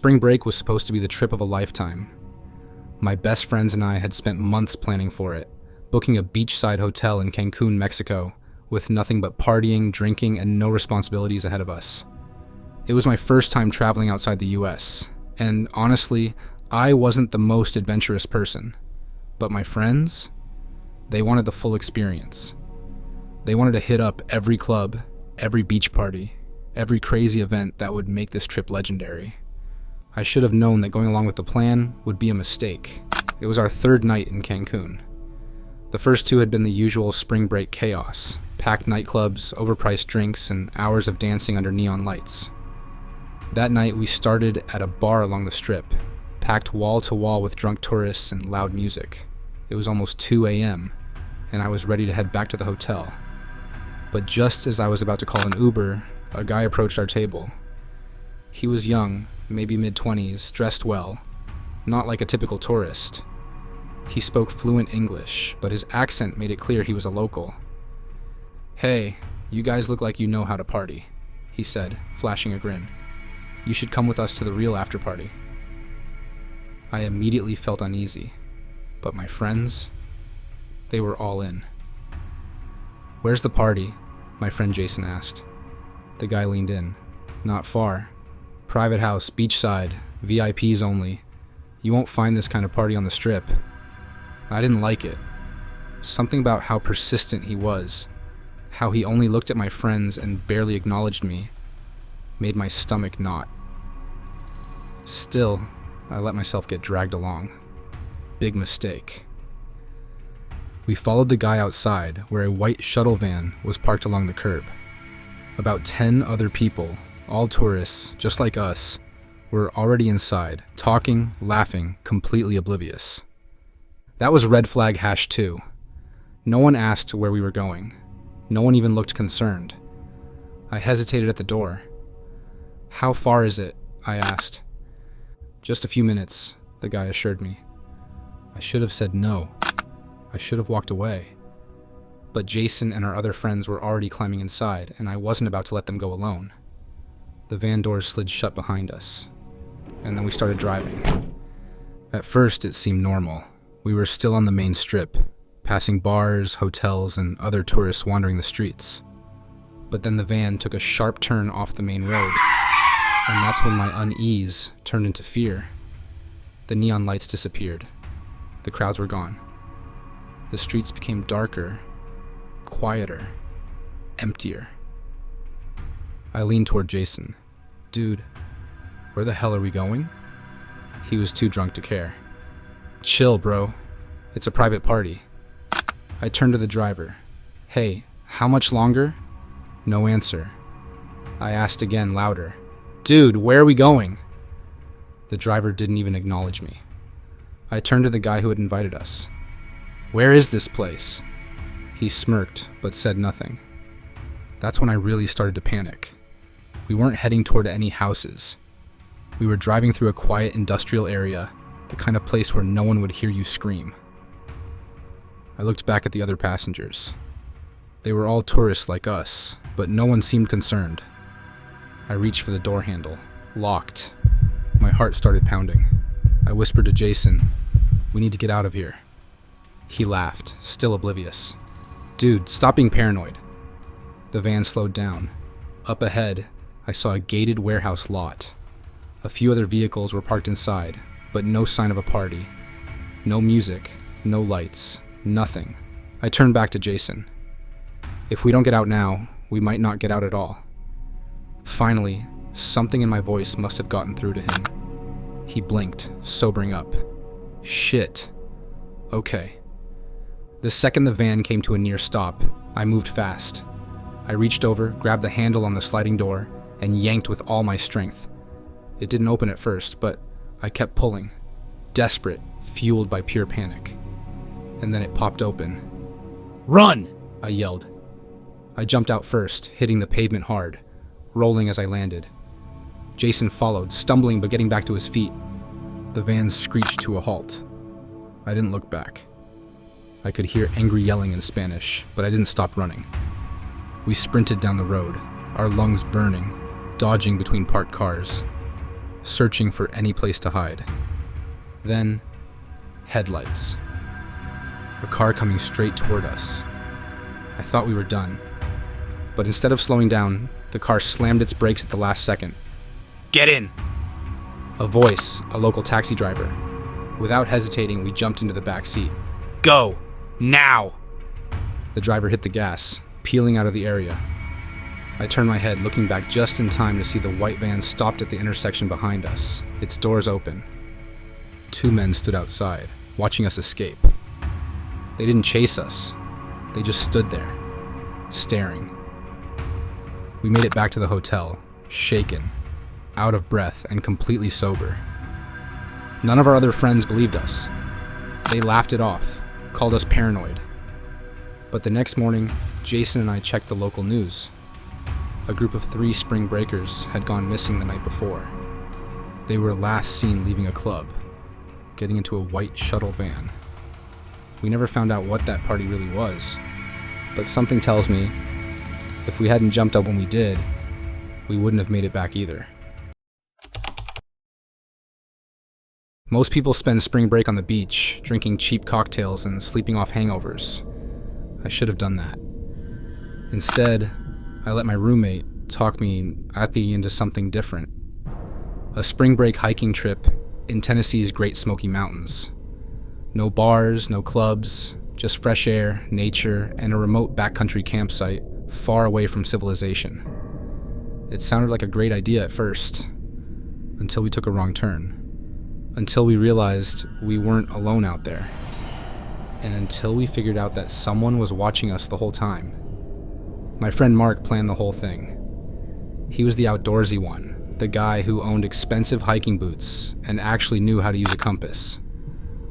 Spring break was supposed to be the trip of a lifetime. My best friends and I had spent months planning for it, booking a beachside hotel in Cancun, Mexico, with nothing but partying, drinking, and no responsibilities ahead of us. It was my first time traveling outside the US, and honestly, I wasn't the most adventurous person. But my friends, they wanted the full experience. They wanted to hit up every club, every beach party, every crazy event that would make this trip legendary. I should have known that going along with the plan would be a mistake. It was our third night in Cancun. The first two had been the usual spring break chaos, packed nightclubs, overpriced drinks, and hours of dancing under neon lights. That night we started at a bar along the strip, packed wall to wall with drunk tourists and loud music. It was almost 2 a.m., and I was ready to head back to the hotel. But just as I was about to call an Uber, a guy approached our table. He was young, maybe mid-20s, dressed well, not like a typical tourist. He spoke fluent English, but his accent made it clear he was a local. "Hey, you guys look like you know how to party," he said, flashing a grin. "You should come with us to the real after party." I immediately felt uneasy, but my friends, they were all in. "Where's the party?" my friend Jason asked. The guy leaned in. "Not far. Private house, beachside, VIPs only. You won't find this kind of party on the strip." I didn't like it. Something about how persistent he was, how he only looked at my friends and barely acknowledged me, made my stomach knot. Still, I let myself get dragged along. Big mistake. We followed the guy outside, where a white shuttle van was parked along the curb. About 10 other people, all tourists, just like us, were already inside, talking, laughing, completely oblivious. That was red flag #2. No one asked where we were going. No one even looked concerned. I hesitated at the door. "How far is it?" I asked. "Just a few minutes," the guy assured me. I should have said no. I should have walked away. But Jason and our other friends were already climbing inside, and I wasn't about to let them go alone. The van doors slid shut behind us, and then we started driving. At first, it seemed normal. We were still on the main strip, passing bars, hotels, and other tourists wandering the streets. But then the van took a sharp turn off the main road, and that's when my unease turned into fear. The neon lights disappeared. The crowds were gone. The streets became darker, quieter, emptier. I leaned toward Jason. "Dude, where the hell are we going?" He was too drunk to care. "Chill, bro. It's a private party." I turned to the driver. "Hey, how much longer?" No answer. I asked again, louder. "Dude, where are we going?" The driver didn't even acknowledge me. I turned to the guy who had invited us. "Where is this place?" He smirked, but said nothing. That's when I really started to panic. We weren't heading toward any houses. We were driving through a quiet industrial area, the kind of place where no one would hear you scream. I looked back at the other passengers. They were all tourists like us, but no one seemed concerned. I reached for the door handle. Locked. My heart started pounding. I whispered to Jason, "We need to get out of here." He laughed, still oblivious. "Dude, stop being paranoid." The van slowed down. Up ahead, I saw a gated warehouse lot. A few other vehicles were parked inside, but no sign of a party. No music, no lights, nothing. I turned back to Jason. "If we don't get out now, we might not get out at all." Finally, something in my voice must have gotten through to him. He blinked, sobering up. Shit. Okay. The second the van came to a near stop, I moved fast. I reached over, grabbed the handle on the sliding door, and yanked with all my strength. It didn't open at first, but I kept pulling, desperate, fueled by pure panic. And then it popped open. "Run!" I yelled. I jumped out first, hitting the pavement hard, rolling as I landed. Jason followed, stumbling but getting back to his feet. The van screeched to a halt. I didn't look back. I could hear angry yelling in Spanish, but I didn't stop running. We sprinted down the road, our lungs burning, dodging between parked cars. searching for any place to hide. Then, headlights. A car coming straight toward us. I thought we were done, but instead of slowing down, the car slammed its brakes at the last second. "Get in!" A voice, a local taxi driver. Without hesitating, we jumped into the back seat. "Go! Now!" The driver hit the gas, peeling out of the area. I turned my head, looking back just in time to see the white van stopped at the intersection behind us, its doors open. 2 men stood outside, watching us escape. They didn't chase us. They just stood there, staring. We made it back to the hotel, shaken, out of breath, and completely sober. None of our other friends believed us. They laughed it off, called us paranoid. But the next morning, Jason and I checked the local news. A group of 3 spring breakers had gone missing the night before. They were last seen leaving a club, getting into a white shuttle van. We never found out what that party really was, but something tells me if we hadn't jumped up when we did, we wouldn't have made it back either. Most people spend spring break on the beach, drinking cheap cocktails and sleeping off hangovers. I should have done that. Instead, I let my roommate talk me into something different. A spring break hiking trip in Tennessee's Great Smoky Mountains. No bars, no clubs, just fresh air, nature, and a remote backcountry campsite far away from civilization. It sounded like a great idea at first, until we took a wrong turn. Until we realized we weren't alone out there. And until we figured out that someone was watching us the whole time. My friend Mark planned the whole thing. He was the outdoorsy one, the guy who owned expensive hiking boots and actually knew how to use a compass.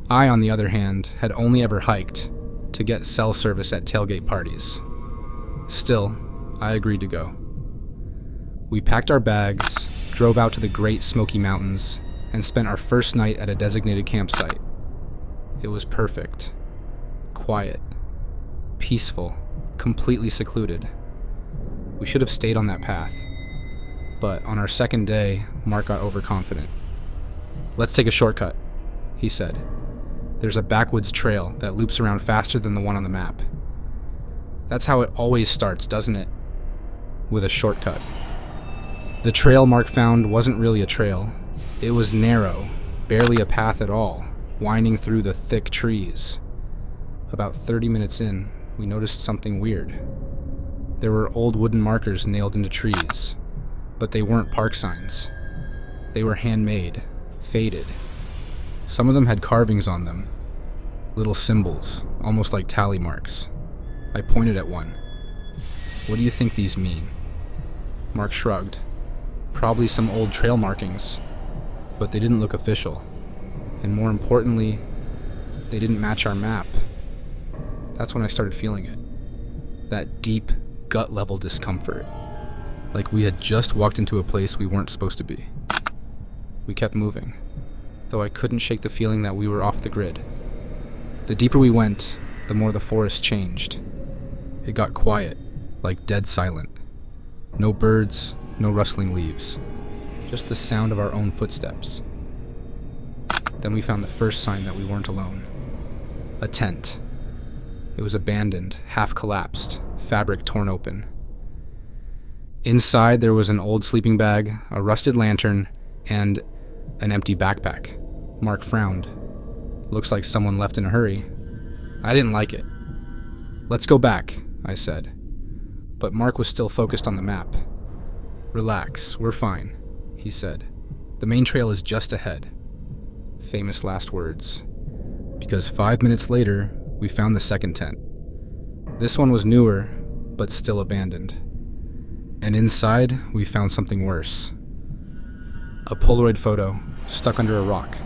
I, on the other hand, had only ever hiked to get cell service at tailgate parties. Still, I agreed to go. We packed our bags, drove out to the Great Smoky Mountains, and spent our first night at a designated campsite. It was perfect. Quiet. Peaceful. Completely secluded. We should have stayed on that path. But on our second day, Mark got overconfident. "Let's take a shortcut," he said. "There's a backwoods trail that loops around faster than the one on the map." That's how it always starts, doesn't it? With a shortcut. The trail Mark found wasn't really a trail. It was narrow, barely a path at all, winding through the thick trees. About 30 minutes in, we noticed something weird. There were old wooden markers nailed into trees, but they weren't park signs. They were handmade, faded. Some of them had carvings on them, little symbols, almost like tally marks. I pointed at one. "What do you think these mean?" Mark shrugged. "Probably some old trail markings." But they didn't look official. And more importantly, they didn't match our map. That's when I started feeling it. That deep, gut-level discomfort. Like we had just walked into a place we weren't supposed to be. We kept moving, though I couldn't shake the feeling that we were off the grid. The deeper we went, the more the forest changed. It got quiet, like dead silent. No birds, no rustling leaves. Just the sound of our own footsteps. Then we found the first sign that we weren't alone. A tent. It was abandoned, half collapsed, fabric torn open. Inside there was an old sleeping bag, a rusted lantern, and an empty backpack. Mark frowned. Looks like someone left in a hurry. I didn't like it. "Let's go back," I said. But Mark was still focused on the map. "Relax, we're fine," he said. "The main trail is just ahead." Famous last words. Because 5 minutes later, we found the second tent. This one was newer, but still abandoned. And inside, we found something worse. A Polaroid photo stuck under a rock.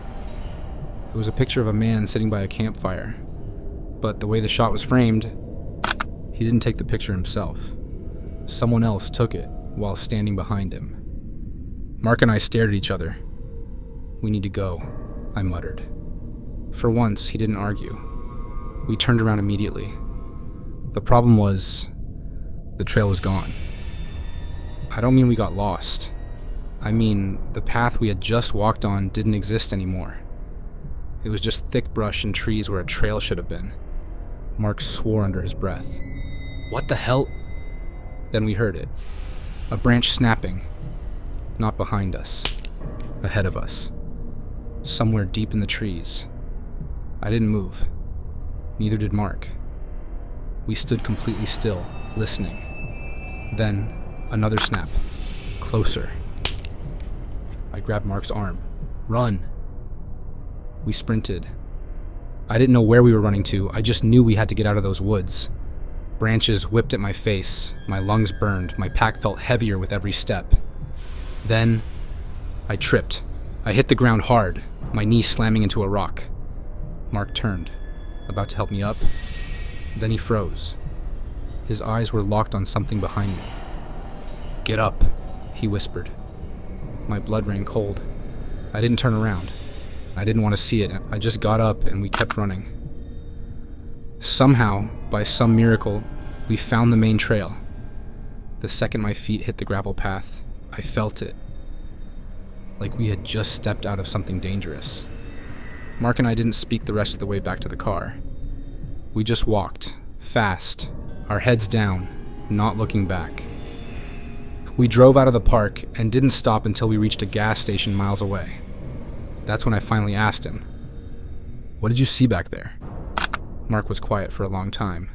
It was a picture of a man sitting by a campfire. But the way the shot was framed, he didn't take the picture himself. Someone else took it while standing behind him. Mark and I stared at each other. "We need to go," I muttered. For once, he didn't argue. We turned around immediately. The problem was, the trail was gone. I don't mean we got lost. I mean, the path we had just walked on didn't exist anymore. It was just thick brush and trees where a trail should have been. Mark swore under his breath. "What the hell?" Then we heard it. A branch snapping. Not behind us. Ahead of us. Somewhere deep in the trees. I didn't move. Neither did Mark. We stood completely still, listening. Then, another snap. Closer. I grabbed Mark's arm. "Run!" We sprinted. I didn't know where we were running to, I just knew we had to get out of those woods. Branches whipped at my face, my lungs burned, my pack felt heavier with every step. Then, I tripped. I hit the ground hard, my knee slamming into a rock. Mark turned, about to help me up. Then he froze. His eyes were locked on something behind me. "Get up," he whispered. My blood ran cold. I didn't turn around. I didn't want to see it. I just got up and we kept running. Somehow, by some miracle, we found the main trail. The second my feet hit the gravel path, I felt it. Like we had just stepped out of something dangerous. Mark and I didn't speak the rest of the way back to the car. We just walked, fast, our heads down, not looking back. We drove out of the park and didn't stop until we reached a gas station miles away. That's when I finally asked him, "What did you see back there?" Mark was quiet for a long time.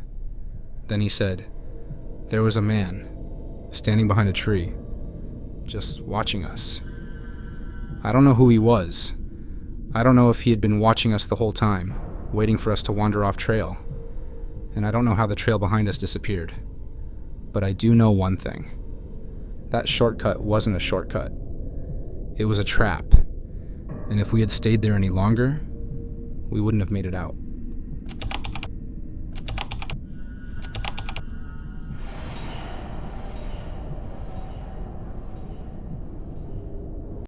Then he said, "There was a man, standing behind a tree, just watching us. I don't know who he was. I don't know if he had been watching us the whole time, waiting for us to wander off trail. And I don't know how the trail behind us disappeared. But I do know one thing. That shortcut wasn't a shortcut. It was a trap. And if we had stayed there any longer, we wouldn't have made it out."